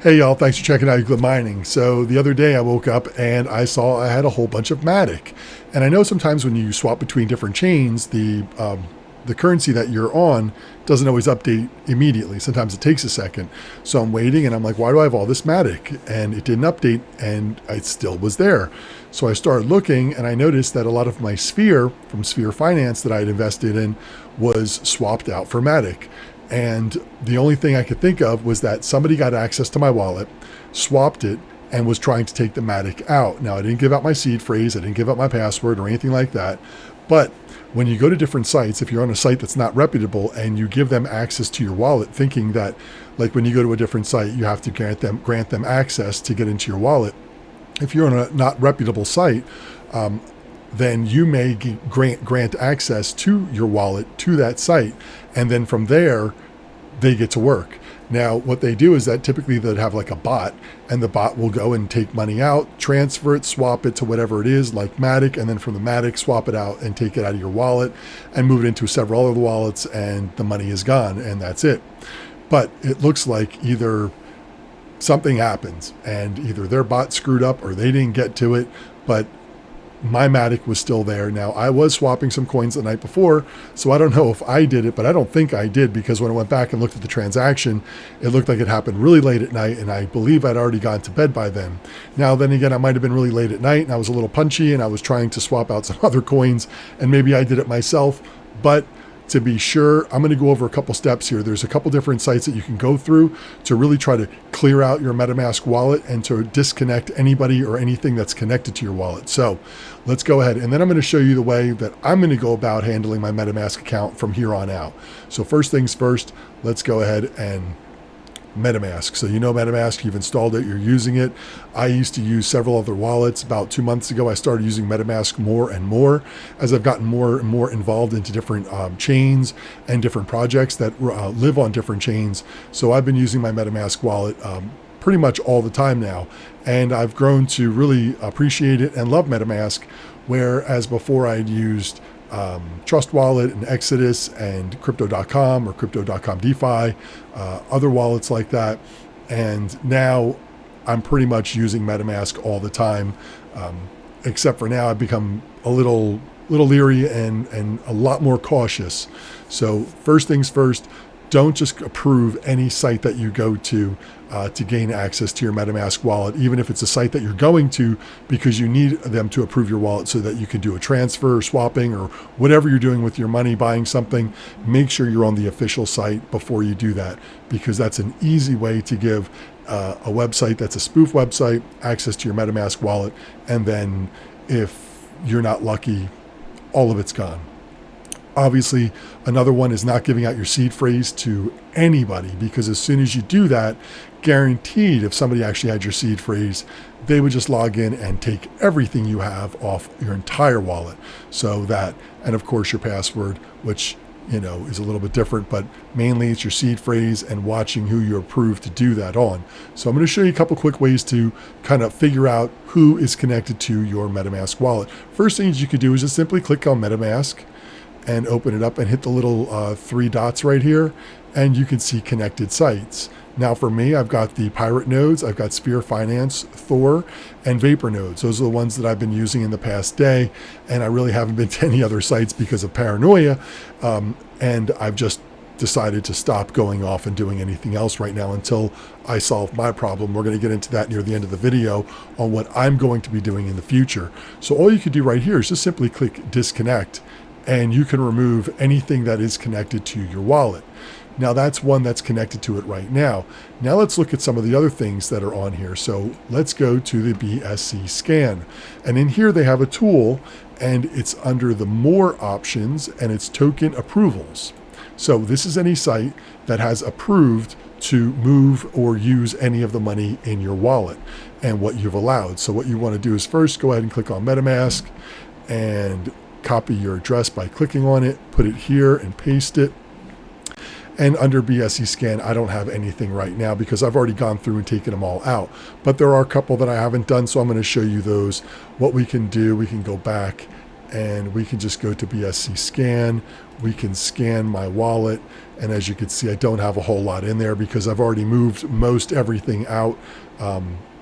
Hey y'all, thanks for checking out Euclid Mining. So the other day I woke up and I saw I had a whole bunch of Matic. And I know sometimes when you swap between different chains, the currency that you're on doesn't always update immediately. Sometimes it takes a second. So I'm waiting and I'm like, why do I have all this Matic? And it didn't update and it still was there. So I started looking and I noticed that a lot of my Sphere from Sphere Finance that I had invested in was swapped out for Matic. And the only thing I could think of was that somebody got access to my wallet, swapped it, and was trying to take the Matic out. Now, I didn't give out my seed phrase, I didn't give out my password or anything like that. But when you go to different sites, if you're on a site that's not reputable and you give them access to your wallet, thinking that, like when you go to a different site, you have to grant them access to get into your wallet. If you're on a not reputable site, then you may grant access to your wallet to that site, and then from there they get to work. Now what they do is that typically they'd have like a bot, and the bot will go and take money out, transfer it, swap it to whatever it is like Matic, and then from the Matic swap it out and take it out of your wallet and move it into several other wallets, and the money is gone and that's it. But it looks like either something happens and either their bot screwed up or they didn't get to it, but my Matic was still there. Now, I was swapping some coins the night before, so I don't know if I did it, but I don't think I did, because when I went back and looked at the transaction, it looked like it happened really late at night, and I believe I'd already gone to bed by then. Now, then again, I might have been really late at night, and I was a little punchy, and I was trying to swap out some other coins, and maybe I did it myself, but to be sure, I'm going to go over a couple steps here. There's a couple different sites that you can go through to really try to clear out your MetaMask wallet and to disconnect anybody or anything that's connected to your wallet. So let's go ahead. And then I'm going to show you the way that I'm going to go about handling my MetaMask account from here on out. So first things first, let's go ahead and MetaMask. So you know MetaMask, you've installed it, you're using it. I used to use several other wallets. About 2 months ago, I started using MetaMask more and more as I've gotten more and more involved into different chains and different projects that live on different chains. So I've been using my MetaMask wallet pretty much all the time now. And I've grown to really appreciate it and love MetaMask, whereas before I'd used Trust Wallet and Exodus and Crypto.com or Crypto.com DeFi, other wallets like that. And now I'm pretty much using MetaMask all the time, except for now I've become a little leery and a lot more cautious. So first things first, don't just approve any site that you go to gain access to your MetaMask wallet, even if it's a site that you're going to because you need them to approve your wallet so that you can do a transfer or swapping or whatever you're doing with your money, buying something. Make sure you're on the official site before you do that, because that's an easy way to give a website that's a spoof website access to your MetaMask wallet, and then if you're not lucky, all of it's gone. Obviously, another one is not giving out your seed phrase to anybody, because as soon as you do that, guaranteed if somebody actually had your seed phrase, they would just log in and take everything you have off your entire wallet. So that, and of course your password, which is a little bit different, but mainly it's your seed phrase and watching who you're approved to do that on. So I'm going to show you a couple quick ways to kind of figure out who is connected to your MetaMask wallet. First things you could do is just simply click on MetaMask and open it up and hit the little 3 dots right here, and you can see connected sites. Now for me, I've got the Pirate nodes, I've got Sphere Finance, Thor, and Vapor nodes. Those are the ones that I've been using in the past day, and I really haven't been to any other sites because of paranoia, and I've just decided to stop going off and doing anything else right now until I solve my problem. We're going to get into that near the end of the video on what I'm going to be doing in the future. So all you can do right here is just simply click disconnect, and you can remove anything that is connected to your wallet. Now that's one that's connected to it right now. Now let's look at some of the other things that are on here. So let's go to the BSC scan. And in here they have a tool, and it's under the more options, and it's token approvals. So this is any site that has approved to move or use any of the money in your wallet and what you've allowed. So what you want to do is first go ahead and click on MetaMask and copy your address by clicking on it, put it here and paste it. And under BSC scan, I don't have anything right now because I've already gone through and taken them all out. But there are a couple that I haven't done, so I'm going to show you those. What we can do, we can go back and we can just go to BSC scan. We can scan my wallet, and as you can see, I don't have a whole lot in there because I've already moved most everything out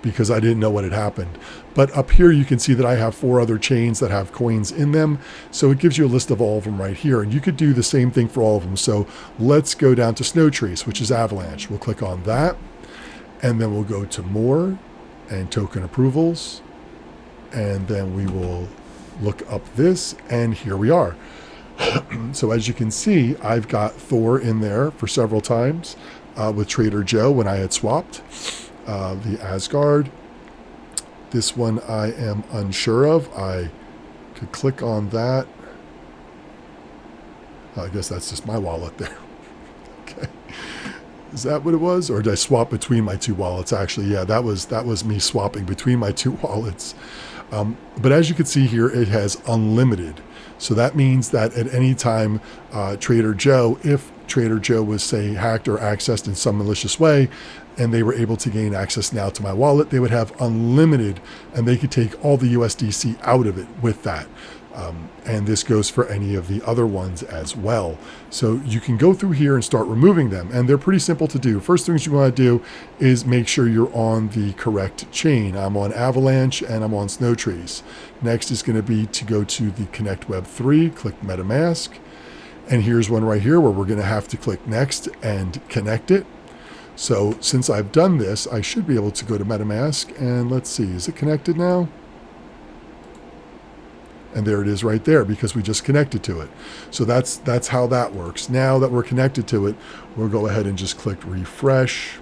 because I didn't know what had happened. But up here you can see that I have 4 other chains that have coins in them, so it gives you a list of all of them right here, and you could do the same thing for all of them. So let's go down to Snowtrace, which is Avalanche. We'll click on that, and then we'll go to More and Token Approvals, and then we will look up this, and here we are. So as you can see, I've got Thor in there for several times with Trader Joe when I had swapped the Asgard. This one I am unsure of. I could click on that. I guess that's just my wallet there. Okay. Is that what it was? Or did I swap between my 2 wallets? Actually, yeah, that was me swapping between my 2 wallets. But as you can see here, it has unlimited. So that means that at any time Trader Joe, if Trader Joe was, say, hacked or accessed in some malicious way, and they were able to gain access now to my wallet, they would have unlimited, and they could take all the USDC out of it with that. And this goes for any of the other ones as well. So you can go through here and start removing them, and they're pretty simple to do. First things you want to do is make sure you're on the correct chain. I'm on Avalanche and I'm on Snowtrace. Next is going to be to go to the Connect Web 3, click MetaMask, and here's one right here where we're going to have to click Next and connect it. So since I've done this, I should be able to go to MetaMask, and let's see, is it connected now? And there it is right there because we just connected to it. So that's how that works. Now that we're connected to it, we'll go ahead and just click refresh.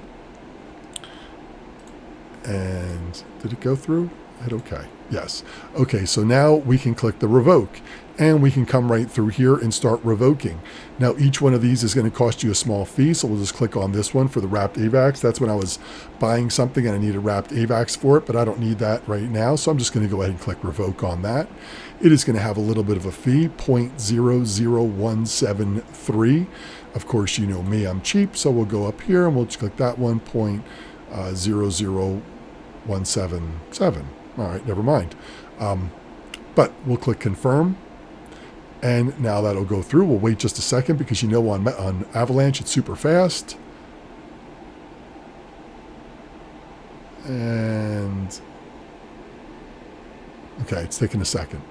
And did it go through? Hit OK. Yes. Okay, so now we can click the revoke, and we can come right through here and start revoking. Now each one of these is going to cost you a small fee, so we'll just click on this one for the wrapped AVAX. That's when I was buying something and I needed wrapped AVAX for it, but I don't need that right now, so I'm just going to go ahead and click revoke on that. It is going to have a little bit of a fee, 0.00173. Of course, you know me, I'm cheap, so we'll go up here and we'll just click that one, 0.00177. All right, never mind. But we'll click confirm. And now that'll go through. We'll wait just a second because you know on Avalanche it's super fast. And okay, it's taking a second.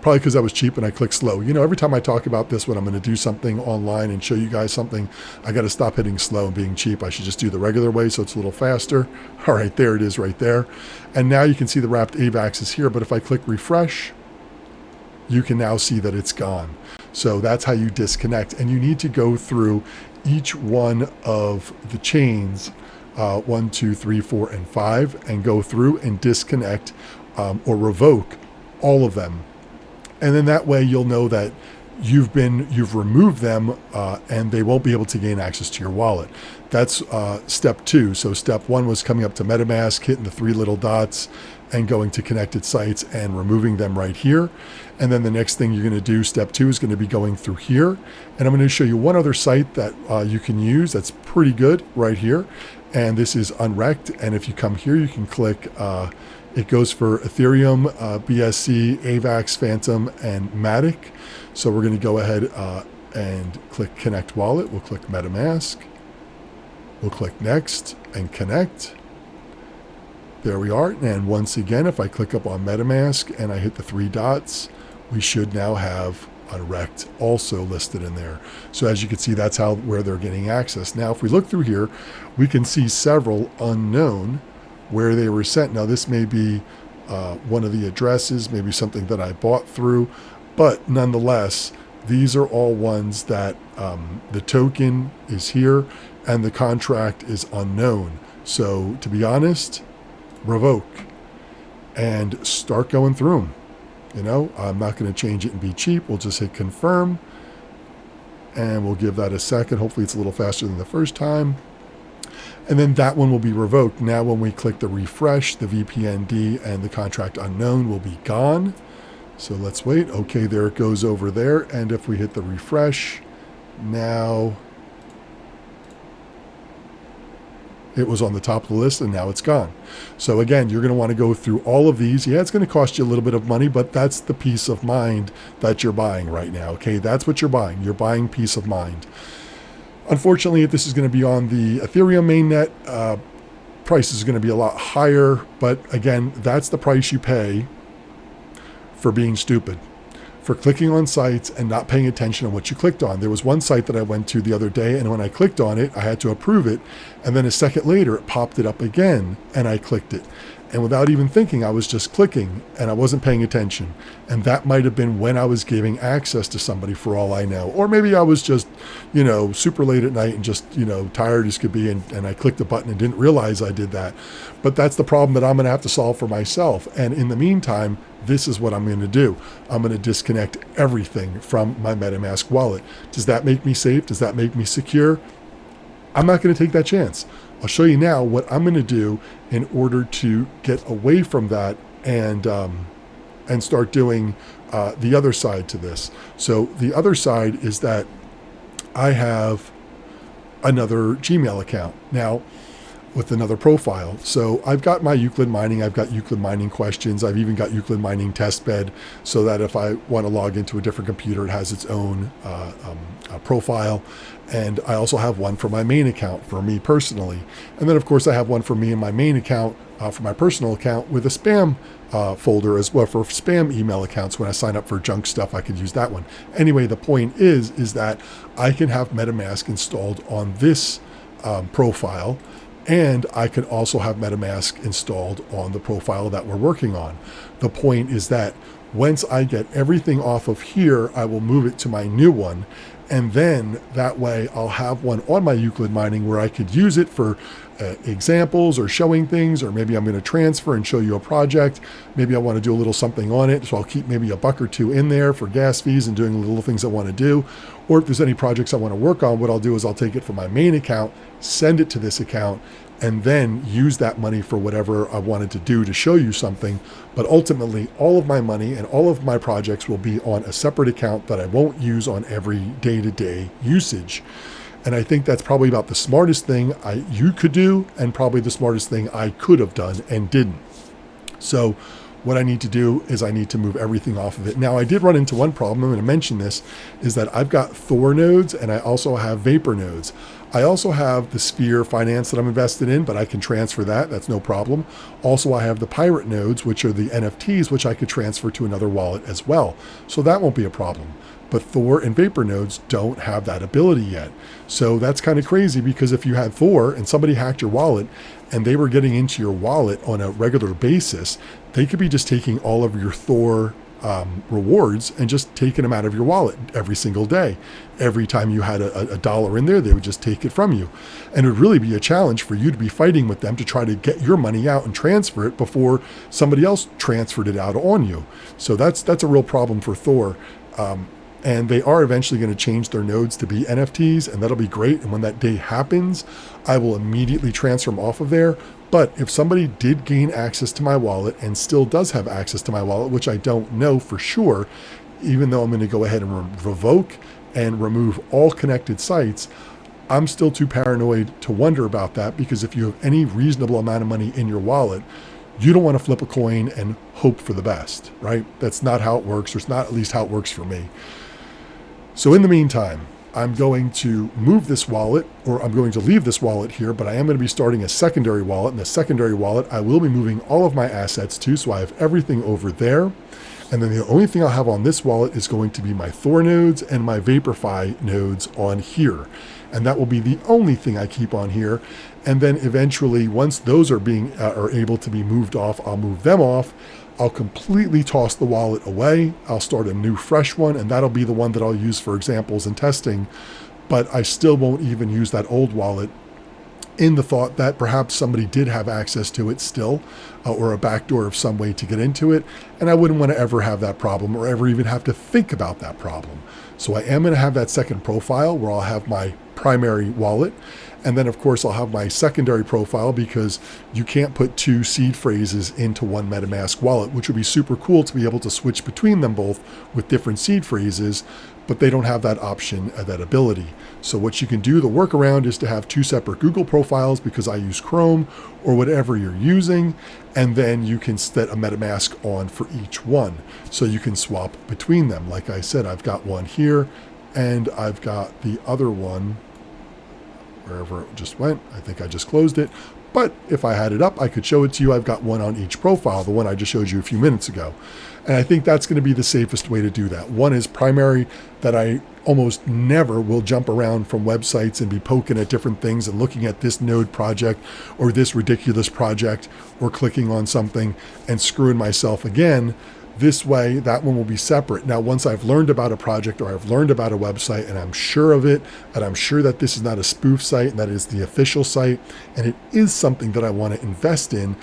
Probably because I was cheap and I clicked slow. You know, every time I talk about this, when I'm going to do something online and show you guys something, I got to stop hitting slow and being cheap. I should just do the regular way so it's a little faster. All right, there it is right there. And now you can see the wrapped AVAX is here, but if I click refresh, you can now see that it's gone. So that's how you disconnect. And you need to go through each one of the chains, 1, 2, 3, 4, and 5, and go through and disconnect or revoke all of them. And then that way you'll know that you've removed them and they won't be able to gain access to your wallet. That's step 2. So step 1 was coming up to MetaMask, hitting the 3 little dots and going to connected sites and removing them right here. And then the next thing you're going to do, step 2, is going to be going through here. And I'm going to show you one other site that you can use that's pretty good right here. And this is Unwrecked. And if you come here, you can click, it goes for Ethereum, BSC, AVAX, Phantom, and Matic. So we're going to go ahead and click Connect Wallet. We'll click MetaMask. We'll click Next and Connect. There we are. And once again, if I click up on MetaMask and I hit the 3 dots, we should now have Unwrecked also listed in there. So as you can see, that's where they're getting access. Now, if we look through here, we can see several unknown where they were sent. Now, this may be one of the addresses, maybe something that I bought through, but nonetheless, these are all ones that the token is here and the contract is unknown. So to be honest, revoke and start going through them. You know, I'm not going to change it and be cheap. We'll just hit confirm and we'll give that a second. Hopefully it's a little faster than the first time. And then that one will be revoked. Now when we click the refresh, the VPND and the contract unknown will be gone. So let's wait. Okay, there it goes over there. And if we hit the refresh, now It was on the top of the list and now it's gone. So again, you're going to want to go through all of these. Yeah, it's going to cost you a little bit of money, but that's the peace of mind that you're buying right now. Okay, that's what you're buying. You're buying peace of mind. Unfortunately, if this is going to be on the Ethereum mainnet, price is going to be a lot higher. But again, that's the price you pay for being stupid, for clicking on sites and not paying attention to what you clicked on. There was one site that I went to the other day, and when I clicked on it, I had to approve it. And then a second later, it popped it up again, and I clicked it. And without even thinking, I was just clicking, and I wasn't paying attention. And that might have been when I was giving access to somebody, for all I know. Or maybe I was just, super late at night and just, tired as could be, and I clicked the button and didn't realize I did that. But that's the problem that I'm going to have to solve for myself. And in the meantime, this is what I'm going to do. I'm going to disconnect everything from my MetaMask wallet. Does that make me safe? Does that make me secure? I'm not going to take that chance. I'll show you now what I'm going to do in order to get away from that and start doing the other side to this. So the other side is that I have another Gmail account now with another profile. So I've got my Euclid mining, I've got Euclid mining questions, I've even got Euclid mining testbed, so that if I want to log into a different computer, it has its own profile. And I also have one for my main account for me personally. And then of course I have one for me in my main account for my personal account with a spam folder as well for spam email accounts. When I sign up for junk stuff, I could use that one. Anyway, the point is that I can have MetaMask installed on this profile, and I can also have MetaMask installed on the profile that we're working on. The point is that once I get everything off of here, I will move it to my new one. And then that way I'll have one on my Euclid mining where I could use it for examples or showing things, or maybe I'm going to transfer and show you a project. Maybe I want to do a little something on it. So I'll keep maybe a buck or two in there for gas fees and doing little things I want to do. Or if there's any projects I want to work on, what I'll do is I'll take it from my main account, send it to this account, and then use that money for whatever I wanted to do to show you something. But ultimately, all of my money and all of my projects will be on a separate account that I won't use on every day-to-day usage. And I think that's probably about the smartest thing you could do, and probably the smartest thing I could have done and didn't. So what I need to do is I need to move everything off of it. Now, I did run into one problem. I'm going to mention this, is that I've got Thor nodes and I also have Vapor nodes. I also have the Sphere Finance that I'm invested in, but I can transfer that. That's no problem. Also, I have the Pirate nodes, which are the NFTs, which I could transfer to another wallet as well. So that won't be a problem. But Thor and Vapor nodes don't have that ability yet. So that's kind of crazy, because if you had Thor and somebody hacked your wallet and they were getting into your wallet on a regular basis, they could be just taking all of your Thor rewards and just taking them out of your wallet every single day. Every time you had a dollar in there, they would just take it from you. And it would really be a challenge for you to be fighting with them to try to get your money out and transfer it before somebody else transferred it out on you. So that's a real problem for Thor. And they are eventually going to change their nodes to be NFTs, and that'll be great. And when that day happens, I will immediately transfer them off of there. But if somebody did gain access to my wallet and still does have access to my wallet, which I don't know for sure, even though I'm going to go ahead and revoke and remove all connected sites, I'm still too paranoid to wonder about that, because if you have any reasonable amount of money in your wallet, you don't want to flip a coin and hope for the best, right? That's not how it works, or it's not at least how it works for me. So in the meantime, I'm going to move this wallet, or I'm going to leave this wallet here, but I am going to be starting a secondary wallet. And the secondary wallet, I will be moving all of my assets to, so I have everything over there. And then the only thing I'll have on this wallet is going to be my Thor nodes and my Vaporify nodes on here. And that will be the only thing I keep on here. And then eventually, once those are able to be moved off, I'll move them off. I'll completely toss the wallet away. I'll start a new fresh one, and that'll be the one that I'll use for examples and testing. But I still won't even use that old wallet, in the thought that perhaps somebody did have access to it still, or a backdoor of some way to get into it. And I wouldn't want to ever have that problem, or ever even have to think about that problem. So I am going to have that second profile where I'll have my primary wallet. And then, of course, I'll have my secondary profile, because you can't put 2 seed phrases into one MetaMask wallet, which would be super cool to be able to switch between them both with different seed phrases, but they don't have that option, that ability. So what you can do, the workaround, is to have 2 separate Google profiles, because I use Chrome or whatever you're using, and then you can set a MetaMask on for each one. So you can swap between them. Like I said, I've got one here, and I've got the other one wherever it just went. I think I just closed it. But if I had it up, I could show it to you. I've got one on each profile, the one I just showed you a few minutes ago. And I think that's going to be the safest way to do that. One is primary, that I almost never will jump around from websites and be poking at different things and looking at this node project or this ridiculous project, or clicking on something and screwing myself again. This way, that one will be separate. Now, once I've learned about a project, or I've learned about a website, and I'm sure of it, and I'm sure that this is not a spoof site, and that is the official site, and it is something that I want to invest in,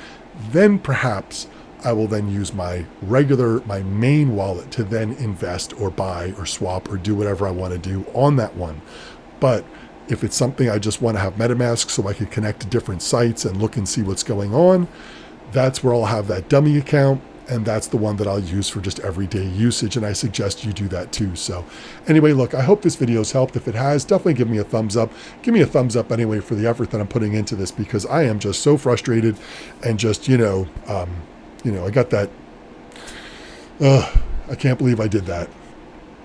then perhaps I will then use my main wallet to then invest or buy or swap or do whatever I want to do on that one. But if it's something I just want to have MetaMask so I can connect to different sites and look and see what's going on, that's where I'll have that dummy account. And that's the one that I'll use for just everyday usage. And I suggest you do that too. So anyway, look, I hope this video's helped. If it has, definitely give me a thumbs up. Give me a thumbs up anyway for the effort that I'm putting into this, because I am just so frustrated and just, I got that. I can't believe I did that,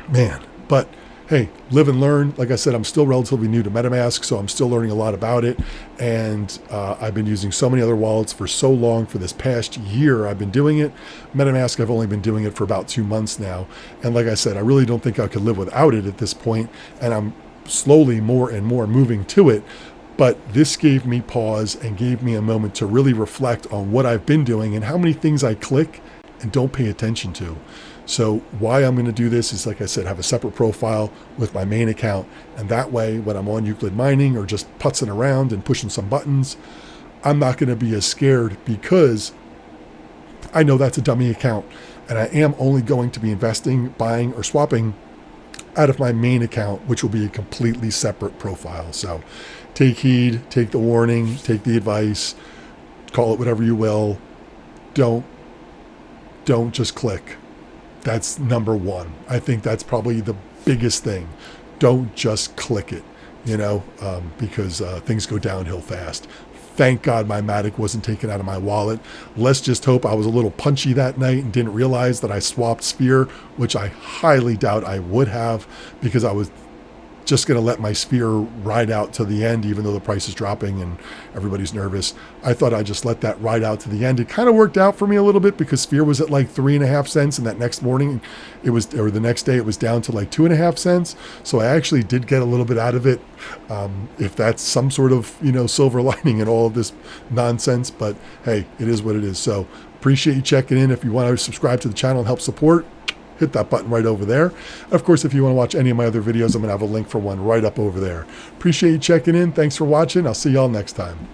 man. But hey, live and learn. Like I said, I'm still relatively new to MetaMask, so I'm still learning a lot about it. And I've been using so many other wallets for so long. For this past year, I've been doing it. MetaMask, I've only been doing it for about 2 months now. And like I said, I really don't think I could live without it at this point. And I'm slowly more and more moving to it. But this gave me pause and gave me a moment to really reflect on what I've been doing and how many things I click and don't pay attention to. So why I'm going to do this is, like I said, have a separate profile with my main account. And that way, when I'm on Euclid mining or just putzing around and pushing some buttons, I'm not going to be as scared, because I know that's a dummy account. And I am only going to be investing, buying, or swapping out of my main account, which will be a completely separate profile. So take heed, take the warning, take the advice, call it whatever you will. Don't just click. That's number one. I think that's probably the biggest thing. Don't just click it, because things go downhill fast. Thank God my Matic wasn't taken out of my wallet. Let's just hope I was a little punchy that night and didn't realize that I swapped Sphere, which I highly doubt I would have, because I was just going to let my Sphere ride out to the end, even though the price is dropping and everybody's nervous. I thought I'd just let that ride out to the end. It kind of worked out for me a little bit, because Sphere was at like 3.5 cents, and that next morning the next day it was down to like 2.5 cents. So I actually did get a little bit out of it. If that's some sort of, silver lining in all of this nonsense, but hey, it is what it is. So appreciate you checking in. If you want to subscribe to the channel and help support, hit that button right over there. Of course, if you want to watch any of my other videos, I'm going to have a link for one right up over there. Appreciate you checking in. Thanks for watching. I'll see y'all next time.